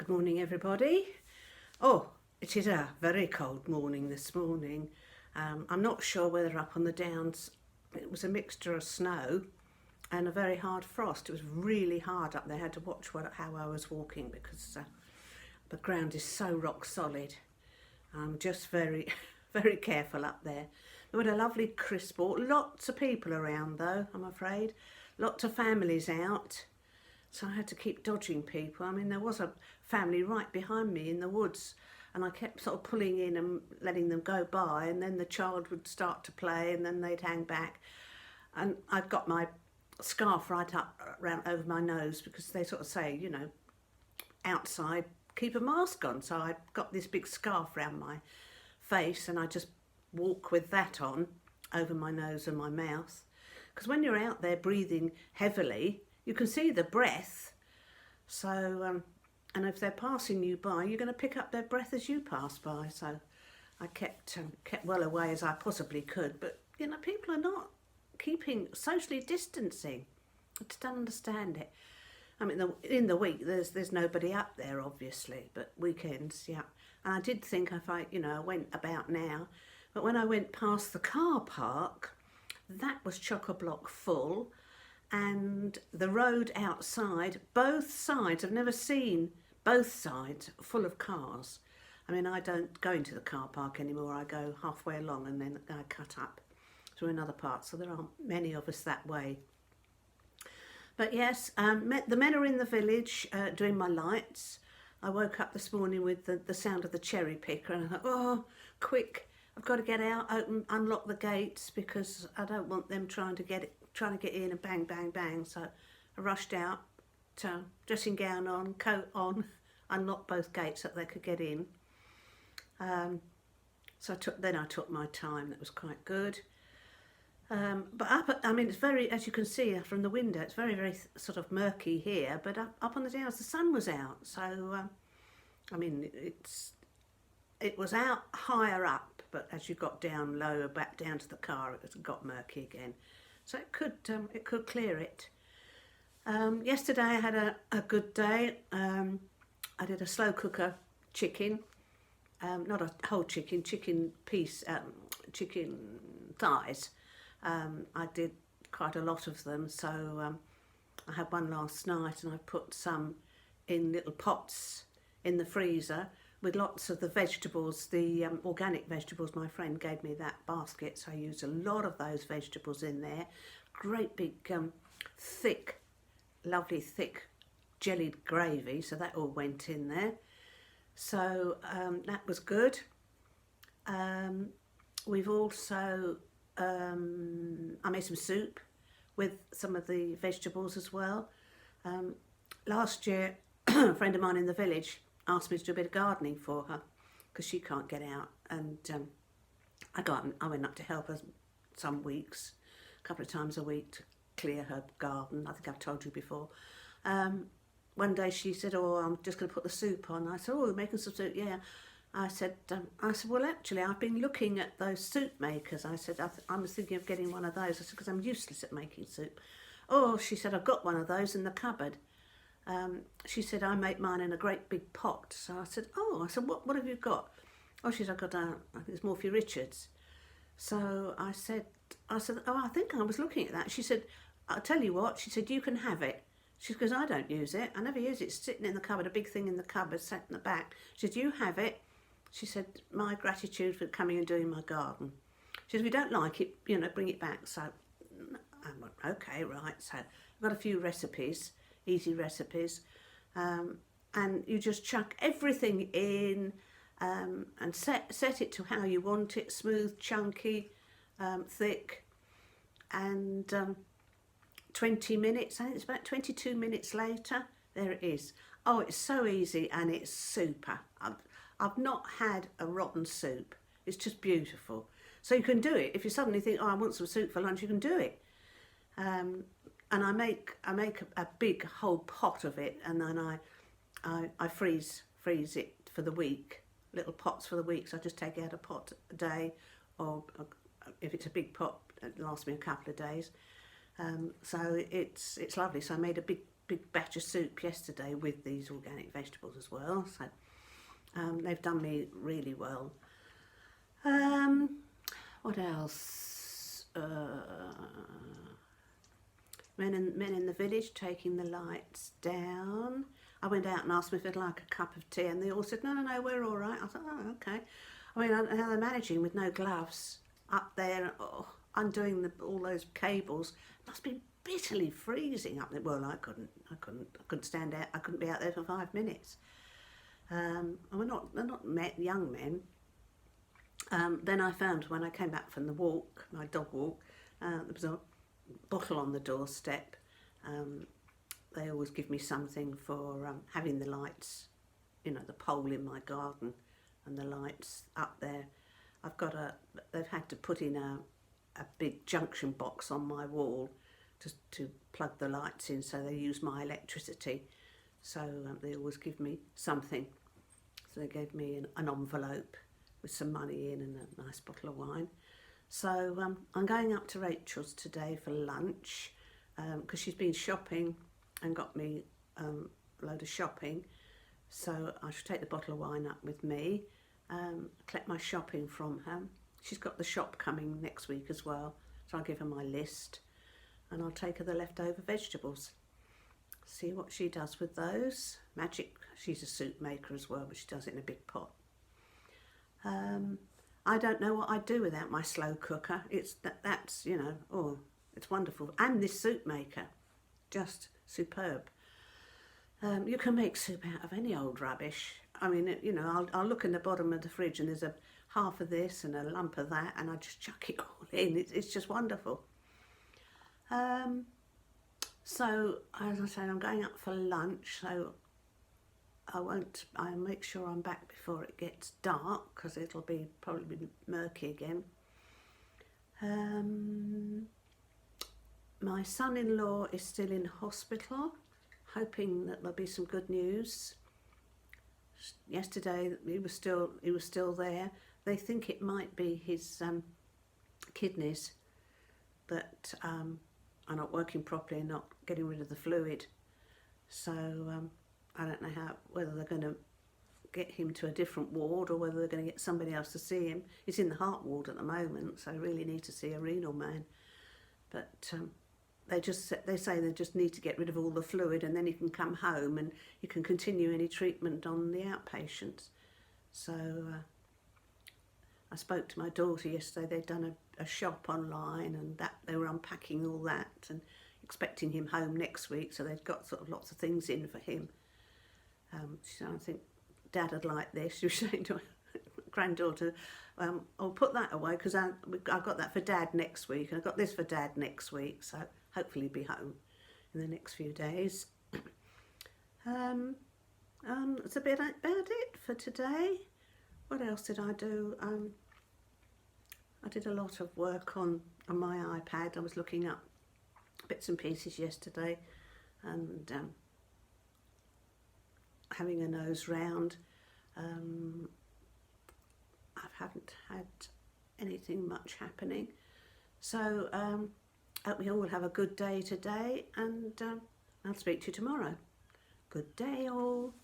Good morning, everybody. Oh, it is a very cold morning this morning. I'm not sure whether up on the downs it was a mixture of snow and a very hard frost. It was really hard up there. I had to watch how I was walking because the ground is so rock solid. I'm just very, very careful up there. We had a lovely crisp walk. Lots of people around though, I'm afraid. Lots of families out. So I had to keep dodging people. I mean, there was a family right behind me in the woods and I kept sort of pulling in and letting them go by, and then the child would start to play and then they'd hang back. And I've got my scarf right up around over my nose because they sort of say, you know, outside, keep a mask on. So I got this big scarf around my face and I just walk with that on over my nose and my mouth. Because when you're out there breathing heavily, you can see the breath, so and if they're passing you by, you're going to pick up their breath as you pass by. So I kept well away as I possibly could, but you know, people are not keeping socially distancing. I just don't understand it. I mean, in the week there's nobody up there obviously, but weekends, yeah. And I did think if I went about now, but when I went past the car park, that was chock-a-block full. And the road outside, both sides, I've never seen both sides full of cars. I mean, I don't go into the car park anymore. I go halfway along and then I cut up through another part. So there aren't many of us that way. But yes, the men are in the village doing my lights. I woke up this morning with the sound of the cherry picker and I thought, oh, quick, I've got to get out, unlock the gates because I don't want them trying to get in and bang, bang, bang. So I rushed out, dressing gown on, coat on, unlocked both gates so that they could get in. So I took my time. That was quite good. But I mean, it's very, as you can see from the window, it's very, very sort of murky here. But up on the downs, the sun was out. So, I mean, it was out higher up, but as you got down lower, back down to the car, it got murky again. So it could clear it. Yesterday I had a good day. I did a slow cooker chicken, not a whole chicken piece, chicken thighs. I did quite a lot of them, so I had one last night and I put some in little pots in the freezer with lots of the vegetables, the organic vegetables. My friend gave me that basket, so I used a lot of those vegetables in there. Great big thick, lovely thick jellied gravy, so that all went in there. So that was good. We've also, I made some soup with some of the vegetables as well. Last year, a friend of mine in the village asked me to do a bit of gardening for her because she can't get out, and I went up to help her some weeks, a couple of times a week, to clear her garden. I think I've told you before. One day she said, oh, I'm just going to put the soup on. I said, oh, you're making some soup? Yeah. I said, well, actually, I've been looking at those soup makers. I said, I was thinking of getting one of those. I said, because I'm useless at making soup. Oh, she said, I've got one of those in the cupboard. She said, I make mine in a great big pot. So I said, what have you got? Oh, she said, I think it's Morphy Richards. So I said, oh, I think I was looking at that. She said, I'll tell you what. She said, you can have it. She said, because I don't use it. I never use it. It's sitting in the cupboard, a big thing in the cupboard, sat in the back. She said, you have it. She said, my gratitude for coming and doing my garden. She said, if you don't like it, bring it back. So I went, okay, right. So I've got a few recipes, easy recipes. And you just chuck everything in and set it to how you want it, smooth, chunky, thick. And 20 minutes, I think it's about 22 minutes later, there it is. Oh, it's so easy and it's super. I've not had a rotten soup. It's just beautiful. So you can do it. If you suddenly think, oh, I want some soup for lunch, you can do it. And I make a big whole pot of it, and then I freeze it for the week, little pots for the week. So I just take out a pot a day, or if it's a big pot, it lasts me a couple of days. So it's lovely. So I made a big big batch of soup yesterday with these organic vegetables as well. So they've done me really well. What else? Men in the village taking the lights down. I went out and asked them if they'd like a cup of tea, and they all said, no, we're all right. I thought, oh, okay. I mean, how they're managing with no gloves up there, undoing all those cables. Must be bitterly freezing up there. Well, I couldn't stand out. I couldn't be out there for 5 minutes. And they're not young men. Then I found when I came back from the walk, my dog walk, there was a bottle on the doorstep. They always give me something for having the lights, you know, the pole in my garden and the lights up there. They've had to put in a big junction box on my wall to plug the lights in, so they use my electricity. So they always give me something. So they gave me an envelope with some money in and a nice bottle of wine. So I'm going up to Rachel's today for lunch because she's been shopping and got me a load of shopping. So I should take the bottle of wine up with me, collect my shopping from her. She's got the shop coming next week as well, so I'll give her my list and I'll take her the leftover vegetables. See what she does with those. Magic, she's a soup maker as well, but she does it in a big pot. I don't know what I'd do without my slow cooker. That's you know, oh, it's wonderful. And this soup maker, just superb. You can make soup out of any old rubbish. I mean, you know, I'll look in the bottom of the fridge and there's a half of this and a lump of that, and I just chuck it all in. It's just wonderful. So as I say, I'm going up for lunch, so I'll make sure I'm back before it gets dark, because it'll probably be murky again. My son-in-law is still in hospital, hoping that there'll be some good news. Yesterday he was still there. They think it might be his kidneys that are not working properly and not getting rid of the fluid. So I don't know whether they're going to get him to a different ward or whether they're going to get somebody else to see him. He's in the heart ward at the moment, so I really need to see a renal man. But they say they just need to get rid of all the fluid, and then he can come home and you can continue any treatment on the outpatients. So I spoke to my daughter yesterday. They'd done a shop online, and that they were unpacking all that and expecting him home next week, so they'd got sort of lots of things in for him. So I think Dad would like this. She was saying to my granddaughter, I'll put that away because I've got that for Dad next week, and I've got this for Dad next week, so hopefully he'll be home in the next few days. That's a bit about it for today. What else did I do? I did a lot of work on my iPad. I was looking up bits and pieces yesterday and having a nose round. I haven't had anything much happening. So hope we all have a good day today, and I'll speak to you tomorrow. Good day all.